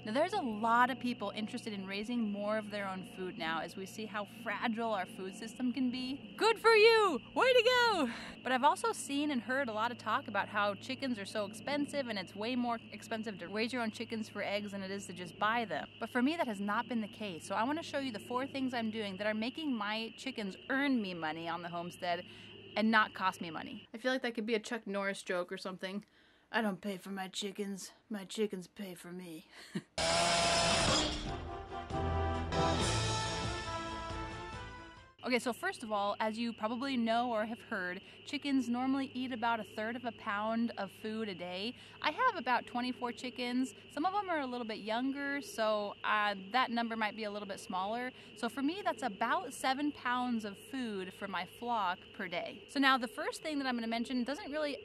Now there's a lot of people interested in raising more of their own food now as we see how fragile our food system can be. Good for you! Way to go! But I've also seen and heard a lot of talk about how chickens are so expensive and it's way more expensive to raise your own chickens for eggs than it is to just buy them. But for me that has not been the case. So I want to show you the 4 things I'm doing that are making my chickens earn me money on the homestead and not cost me money. I feel like that could be a Chuck Norris joke or something. I don't pay for my chickens pay for me. Okay, so first of all, as you probably know or have heard, chickens normally eat about 1/3 of a pound of food a day. I have about 24 chickens. Some of them are a little bit younger, so that number might be a little bit smaller. So for me, that's about 7 pounds of food for my flock per day. So now the first thing that I'm going to mention doesn't really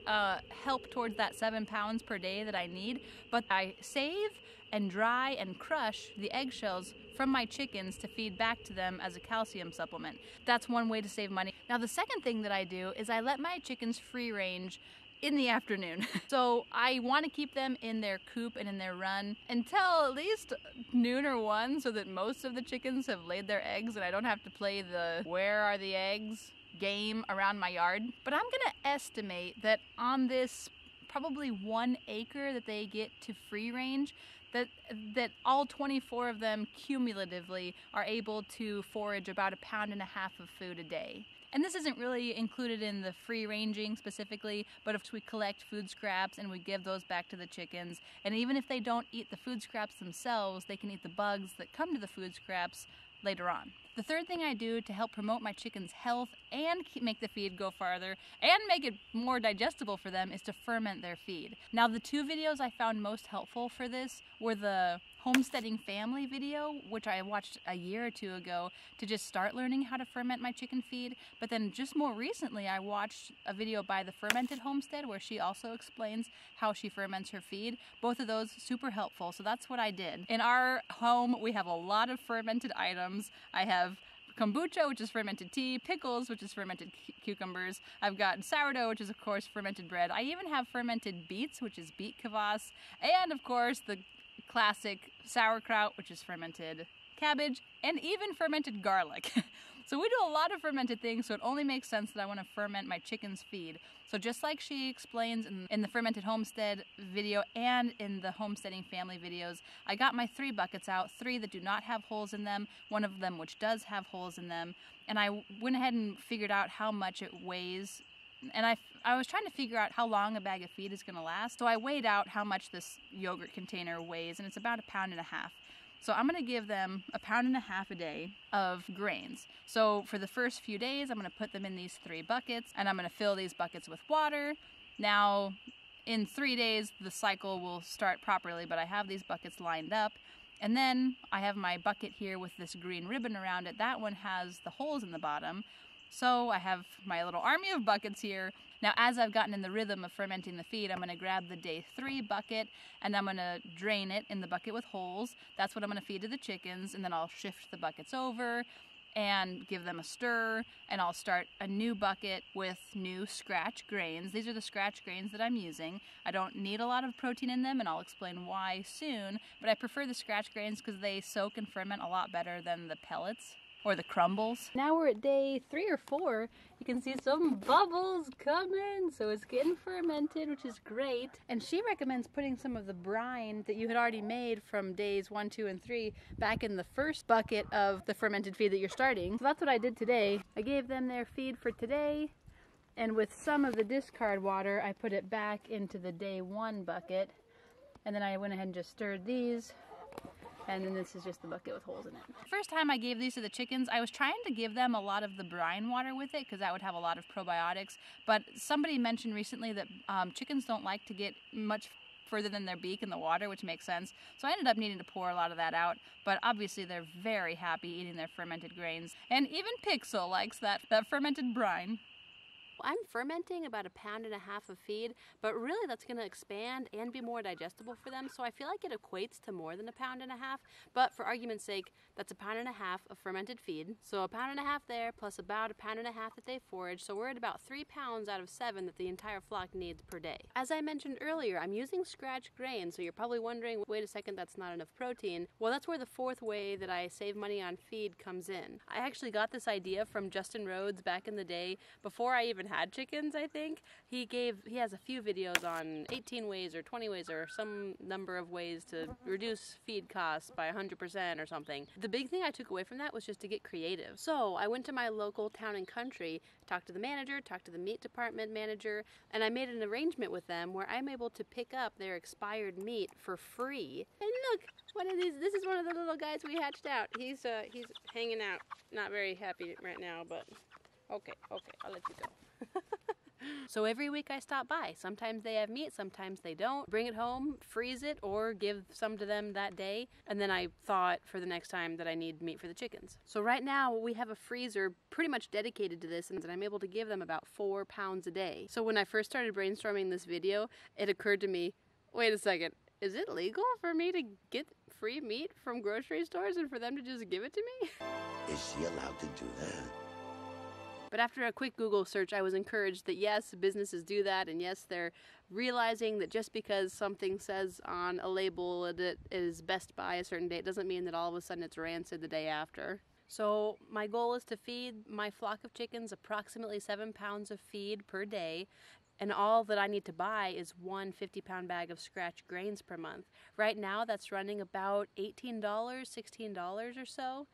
help towards that 7 pounds per day that I need, but I save and dry and crush the eggshells from my chickens to feed back to them as a calcium supplement. That's one way to save money. Now the second thing that I do is I let my chickens free range in the afternoon. So I want to keep them in their coop and in their run until at least noon or 1 so that most of the chickens have laid their eggs and I don't have to play the where are the eggs game around my yard. But I'm gonna estimate that on this probably 1 acre that they get to free range, that all 24 of them cumulatively are able to forage about 1.5 pounds of food a day. And this isn't really included in the free ranging specifically, but if we collect food scraps and we give those back to the chickens, and even if they don't eat the food scraps themselves, they can eat the bugs that come to the food scraps later on. The third thing I do to help promote my chickens' health and make the feed go farther and make it more digestible for them is to ferment their feed. Now the 2 videos I found most helpful for this were the homesteading family video, which I watched a year or 2 ago to just start learning how to ferment my chicken feed. But then just more recently, I watched a video by the Fermented Homestead where she also explains how she ferments her feed. Both of those super helpful, so that's what I did. In our home, we have a lot of fermented items. I have kombucha, which is fermented tea, pickles, which is fermented cucumbers. I've got sourdough, which is of course fermented bread. I even have fermented beets, which is beet kvass, and of course the classic sauerkraut, which is fermented cabbage, and even fermented garlic. So we do a lot of fermented things, so it only makes sense that I want to ferment my chicken's feed. So just like she explains in the Fermented Homestead video and in the homesteading family videos, I got my 3 buckets out, 3 that do not have holes in them, 1 of them which does have holes in them, and I went ahead and figured out how much it weighs. And I was trying to figure out how long a bag of feed is going to last, so I weighed out how much this yogurt container weighs, and it's about 1.5 pounds. So I'm going to give them 1.5 pounds a day of grains. So for the first few days, I'm going to put them in these 3 buckets, and I'm going to fill these buckets with water. Now, in 3 days, the cycle will start properly, but I have these buckets lined up. And then I have my bucket here with this green ribbon around it. That one has the holes in the bottom. So I have my little army of buckets here. Now, as I've gotten in the rhythm of fermenting the feed, I'm going to grab the day 3 bucket and I'm going to drain it in the bucket with holes. That's what I'm going to feed to the chickens, and then I'll shift the buckets over and give them a stir, and I'll start a new bucket with new scratch grains. These are the scratch grains that I'm using. I don't need a lot of protein in them, and I'll explain why soon, but I prefer the scratch grains because they soak and ferment a lot better than the pellets or the crumbles. Now we're at day 3 or 4. You can see some bubbles coming, so it's getting fermented, which is great. And she recommends putting some of the brine that you had already made from days 1, 2, and 3 back in the first bucket of the fermented feed that you're starting. So that's what I did today. I gave them their feed for today, and with some of the discard water, I put it back into the day 1 bucket, and then I went ahead and just stirred these. And then this is just the bucket with holes in it. First time I gave these to the chickens, I was trying to give them a lot of the brine water with it because that would have a lot of probiotics. But somebody mentioned recently that chickens don't like to get much further than their beak in the water, which makes sense. So I ended up needing to pour a lot of that out. But obviously they're very happy eating their fermented grains. And even Pixel likes that fermented brine. I'm fermenting about 1.5 pounds of feed, but really that's going to expand and be more digestible for them. So I feel like it equates to more than 1.5 pounds. But for argument's sake, that's 1.5 pounds of fermented feed. So 1.5 pounds there plus about 1.5 pounds that they forage. So we're at about 3 pounds out of 7 that the entire flock needs per day. As I mentioned earlier, I'm using scratch grain. So you're probably wondering, wait a second, that's not enough protein. Well, that's where the fourth way that I save money on feed comes in. I actually got this idea from Justin Rhodes back in the day before I even had chickens, I think. He has a few videos on 18 ways or 20 ways or some number of ways to reduce feed costs by 100% or something. The big thing I took away from that was just to get creative. So I went to my local Town and Country, talked to the manager, talked to the meat department manager, and I made an arrangement with them where I'm able to pick up their expired meat for free. And look, one of these, this is one of the little guys we hatched out. He's hanging out, not very happy right now, but okay, I'll let you go. So every week I stop by. Sometimes they have meat, sometimes they don't. Bring it home, freeze it, or give some to them that day. And then I thought for the next time that I need meat for the chickens. So right now we have a freezer pretty much dedicated to this, and I'm able to give them about 4 pounds a day. So when I first started brainstorming this video, it occurred to me, wait a second, is it legal for me to get free meat from grocery stores and for them to just give it to me? Is she allowed to do that? But after a quick Google search, I was encouraged that yes, businesses do that, and yes, they're realizing that just because something says on a label that it is best by a certain date doesn't mean that all of a sudden it's rancid the day after. So my goal is to feed my flock of chickens approximately 7 pounds of feed per day, and all that I need to buy is one 50-pound bag of scratch grains per month. Right now, that's running about $18, $16 or so,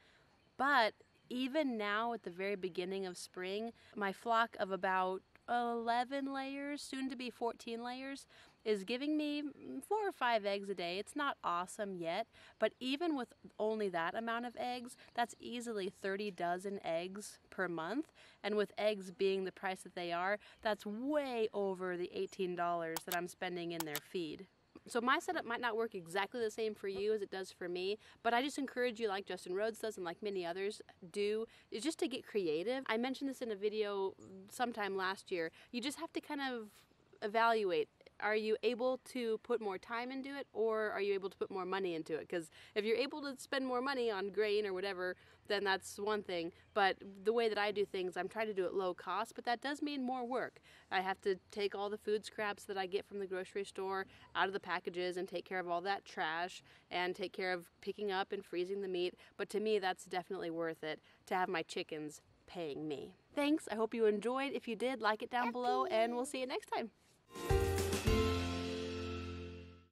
but even now at the very beginning of spring, my flock of about 11 layers, soon to be 14 layers, is giving me 4 or 5 eggs a day. It's not awesome yet, but even with only that amount of eggs, that's easily 30 dozen eggs per month. And with eggs being the price that they are, that's way over the $18 that I'm spending in their feed. So my setup might not work exactly the same for you as it does for me, but I just encourage you, like Justin Rhodes does and like many others do, is just to get creative. I mentioned this in a video sometime last year. You just have to kind of evaluate. Are you able to put more time into it, or are you able to put more money into it? Because if you're able to spend more money on grain or whatever, then that's one thing. But the way that I do things, I'm trying to do it low cost, but that does mean more work. I have to take all the food scraps that I get from the grocery store out of the packages and take care of all that trash and take care of picking up and freezing the meat. But to me, that's definitely worth it to have my chickens paying me. Thanks. I hope you enjoyed. If you did, like it down below, and we'll see you next time.